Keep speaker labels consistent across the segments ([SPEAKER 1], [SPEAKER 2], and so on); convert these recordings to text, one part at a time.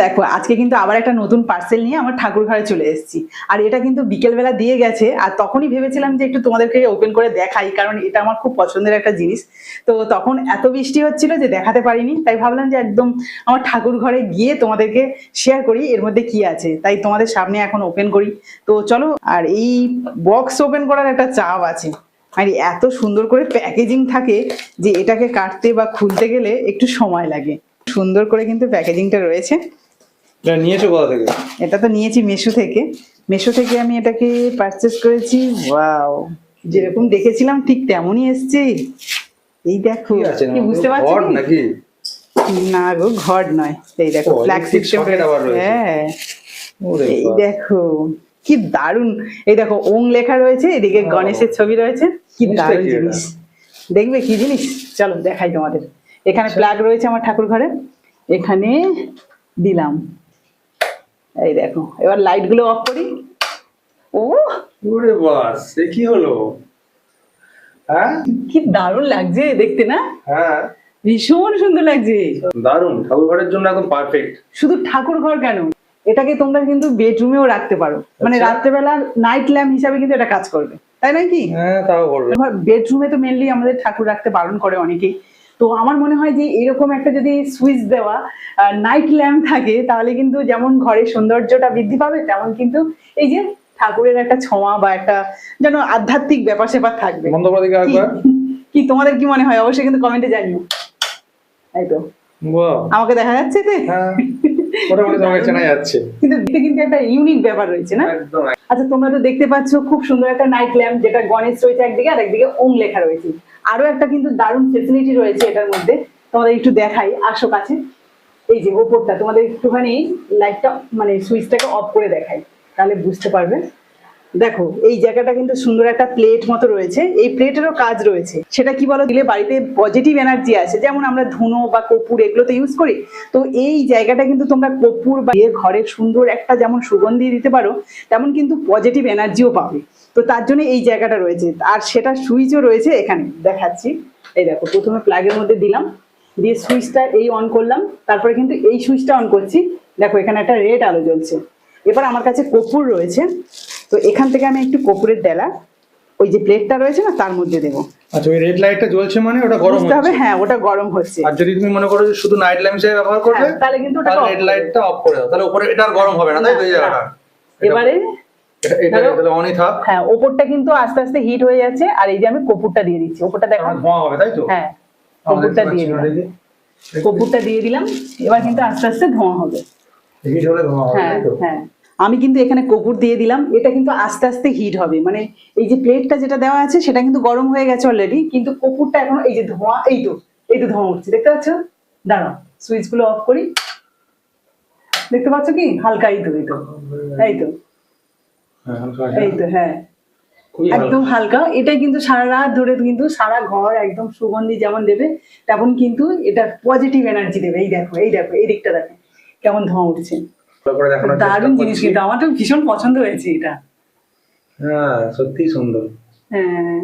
[SPEAKER 1] দেখো আজকে কিন্তু আবার একটা নতুন পার্সেল নিয়ে আমার ঠাকুর ঘরে চলে এসেছি। আর এটা কিন্তু বিকেলবেলা দিয়ে গেছে, আর তখনই ভেবেছিলাম যে একটু তোমাদেরকে ওপেন করে দেখাই, কারণ এটা আমার খুব পছন্দের একটা জিনিস। তো তখন এত বৃষ্টি হচ্ছিল যে দেখাতে পারিনি, তাই ভাবলাম যে একদম আমার ঠাকুর ঘরে গিয়ে তোমাদেরকে শেয়ার করি এর মধ্যে কি আছে, তাই তোমাদের সামনে এখন ওপেন করি। তো চলো। আর এই বক্স ওপেন করার একটা চাপ আছে, আর এত সুন্দর করে প্যাকেজিং থাকে যে এটাকে কাটতে বা খুলতে গেলে একটু সময় লাগে। সুন্দর করে কিন্তু প্যাকেজিংটা রয়েছে।
[SPEAKER 2] এটা নিয়েছো কোথা থেকে?
[SPEAKER 1] এটা তো নিয়েছি মেশো থেকে। মেশো থেকে আমি এটাকে পারচেস করেছি। ওয়াও, যেরকম দেখেছিলাম ঠিক তেমনই এসছে। এই দেখো, কি বুঝতে পারছো
[SPEAKER 2] ঘর নাকি?
[SPEAKER 1] না গো, ঘর নয়। এই দেখো ফ্ল্যাগ সিস্টেম। হ্যাঁ, এই দেখো কি দারুন। এই দেখো ওং লেখা রয়েছে, এদিকে গণেশের ছবি রয়েছে। কি দারুন জিনিস, দেখবে কি জিনিস। চলো দেখাই তোমাদের। এখানে প্লাগ রয়েছে আমার ঠাকুর ঘরে, এখানে দিলাম। এই দেখো, এবার লাইট গুলো অফ করি। ও
[SPEAKER 2] ওরে বাস, এ কি হলো? হ্যাঁ,
[SPEAKER 1] কি দারুণ লাগছে দেখতে না?
[SPEAKER 2] হ্যাঁ,
[SPEAKER 1] ভীষণ সুন্দর লাগছে।
[SPEAKER 2] দারুণ। ঠাকুর ঘরের জন্য একদম পারফেক্ট।
[SPEAKER 1] শুধু ঠাকুর ঘর কেন, এটাকে তোমরা কিন্তু বেডরুমেও রাখতে পারো। মানে রাত্রেবেলা নাইট ল্যাম্প হিসাবে কিন্তু এটা কাজ করবে, তাই নয় কি?
[SPEAKER 2] হ্যাঁ, তাও করবে।
[SPEAKER 1] বেডরুমে তো মেনলি আমাদের ঠাকুর রাখতে বারণ করে অনেকেই। তো আমার মনে হয় যে এরকম একটা যদি সুইচ দেওয়া নাইট ল্যাম্প থাকে, তাহলে কিন্তু যেমন ঘরের সৌন্দর্যটা বৃদ্ধি পাবে, তেমন কিন্তু এই যে ঠাকুরের একটা ছোঁয়া বা একটা যেন আধ্যাত্মিক ব্যাপার স্যাপার থাকবে। কি তোমাদের কি মনে হয়? অবশ্যই কিন্তু কমেন্টে জানিও। এই তো আমাকে দেখা যাচ্ছে তো?
[SPEAKER 2] মোটামুটি তোমাকে চেনা যাচ্ছে,
[SPEAKER 1] কিন্তু দেখতে কিন্তু একটা ইউনিক ব্যাপার রয়েছে না? আচ্ছা, তোমরা তো দেখতে পাচ্ছ খুব সুন্দর একটা নাইট ল্যাম্প, যেটা গণেশ রয়েছে একদিকে আর একদিকে ওম লেখা রয়েছে। আরো একটা কিন্তু দারুণ ফেসিলিটি রয়েছে এটার মধ্যে, তোমাদের একটু দেখাই, আসো কাছে। এই যে ওপরটা তোমাদের একটুখানি লাইটটা মানে সুইচটাকে অফ করে দেখাই, তাহলে বুঝতে পারবে। দেখো এই জায়গাটা কিন্তু সুন্দর একটা প্লেট মতো রয়েছে। এই প্লেটেরও কাজ রয়েছে, সেটা কি বলো, দিলে বাড়িতে পজিটিভ এনার্জি আসে। যেমন আমরা ধুনো বা কর্পূর এগুলো তো ইউজ করি, তো এই জায়গাটা কিন্তু তোমরা কর্পূর বা ঘরে সুন্দর একটা যেমন সুগন্ধি দিতে পারো, তেমন কিন্তু পজিটিভ এনার্জিও পাবে। তো তার জন্য এই জায়গাটা রয়েছে, আর সেটা সুইচও রয়েছে এখানে, দেখাচ্ছি। এই দেখো, প্রথমে প্লাগের মধ্যে দিলাম, দিয়ে সুইচটা এই অন করলাম, তারপরে কিন্তু এই সুইচটা অন করছি। দেখো এখানে একটা রেড আলো জ্বলছে। এবার আমার কাছে কর্পূর রয়েছে, তো এখান থেকে আমি একটু কর্পূরের ডেলা ওই যে প্লেটটা রয়েছে না তার মধ্যে দেবো।
[SPEAKER 2] আচ্ছা, ওই রেড লাইটটা জ্বলছে মানে ওটা গরম
[SPEAKER 1] হবে। হ্যাঁ, ওটা গরম হচ্ছে।
[SPEAKER 2] আর যদি তুমি মনে করো যে শুধু নাইট ল্যাম্প হিসেবে ব্যবহার করবে,
[SPEAKER 1] তাহলে কিন্তু ওটা
[SPEAKER 2] রেড লাইটটা অফ করে দাও, তাহলে উপরে এটা আর গরম হবে না, তাই তো? এই জায়গাটা
[SPEAKER 1] এবারে
[SPEAKER 2] এটা তাহলে অনই থাক।
[SPEAKER 1] হ্যাঁ, ওপরটা কিন্তু আস্তে আস্তে হিট হয়ে যাচ্ছে, আর এই যে আমি কর্পূরটা দিয়ে দিচ্ছি। ওপরটা দেখো
[SPEAKER 2] ধোঁয়া হবে, তাই তো?
[SPEAKER 1] হ্যাঁ, কর্পূরটা দিয়ে দিলাম। কর্পূরটা দিয়ে দিলাম, এবার কিন্তু আস্তে আস্তে ধোঁয়া হবে।
[SPEAKER 2] হিট হলে ধোঁয়া হবে, তাই তো?
[SPEAKER 1] হ্যাঁ, আমি কিন্তু এখানে কর্পূর দিয়ে দিলাম, এটা কিন্তু আস্তে আস্তে হিট হবে। মানে এই যে প্লেটটা যেটা দেওয়া আছে সেটা কিন্তু গরম হয়ে গেছে অলরেডি, কিন্তু কর্পূরটা এখনো এই যে ধোঁয়া, এই তো ধোঁয়া উঠছে, দেখতে পাচ্ছ? দাঁড়াও, সুইচ গুলো অফ করি। দেখতে পাচ্ছ কি হালকা? এই তো এই তো হ্যাঁ, একদম হালকা। এটাই কিন্তু সারা রাত ধরে কিন্তু সারা ঘর একদম সুগন্ধি যেমন দেবে, তেমন কিন্তু এটা পজিটিভ এনার্জি দেবে। এই দেখো এই দিকটা দেখো কেমন ধোঁয়া উঠছে। দারুণ জিনিস, কিন্তু আমার তো ভীষণ পছন্দ হয়েছে এটা।
[SPEAKER 2] হ্যাঁ, সত্যি সুন্দর।
[SPEAKER 1] হ্যাঁ,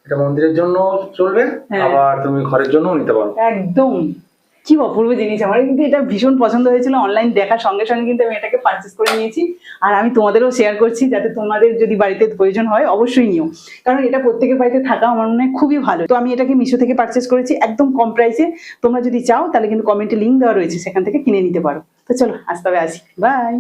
[SPEAKER 2] এটা মন্দিরের জন্য চলবে, আবার তুমি ঘরের জন্যও নিতে পারো।
[SPEAKER 1] একদম কি অপূর্ব জিনিস। আমার কিন্তু এটা ভীষণ পছন্দ হয়েছিল, অনলাইন দেখার সঙ্গে সঙ্গে কিন্তু আমি এটাকে পারচেস করে নিয়েছি। আর আমি তোমাদেরও শেয়ার করছি, যাতে তোমাদের যদি বাড়িতে প্রয়োজন হয় অবশ্যই নিও, কারণ এটা প্রত্যেকের বাড়িতে থাকা আমার মনে হয় খুবই ভালো। তো আমি এটাকে মিশো থেকে পারচেস করেছি একদম কম প্রাইসে। তোমরা যদি চাও তাহলে কিন্তু কমেন্টে লিঙ্ক দেওয়া রয়েছে, সেখান থেকে কিনে নিতে পারো। তো চলো আজ তবে আসি, বাই।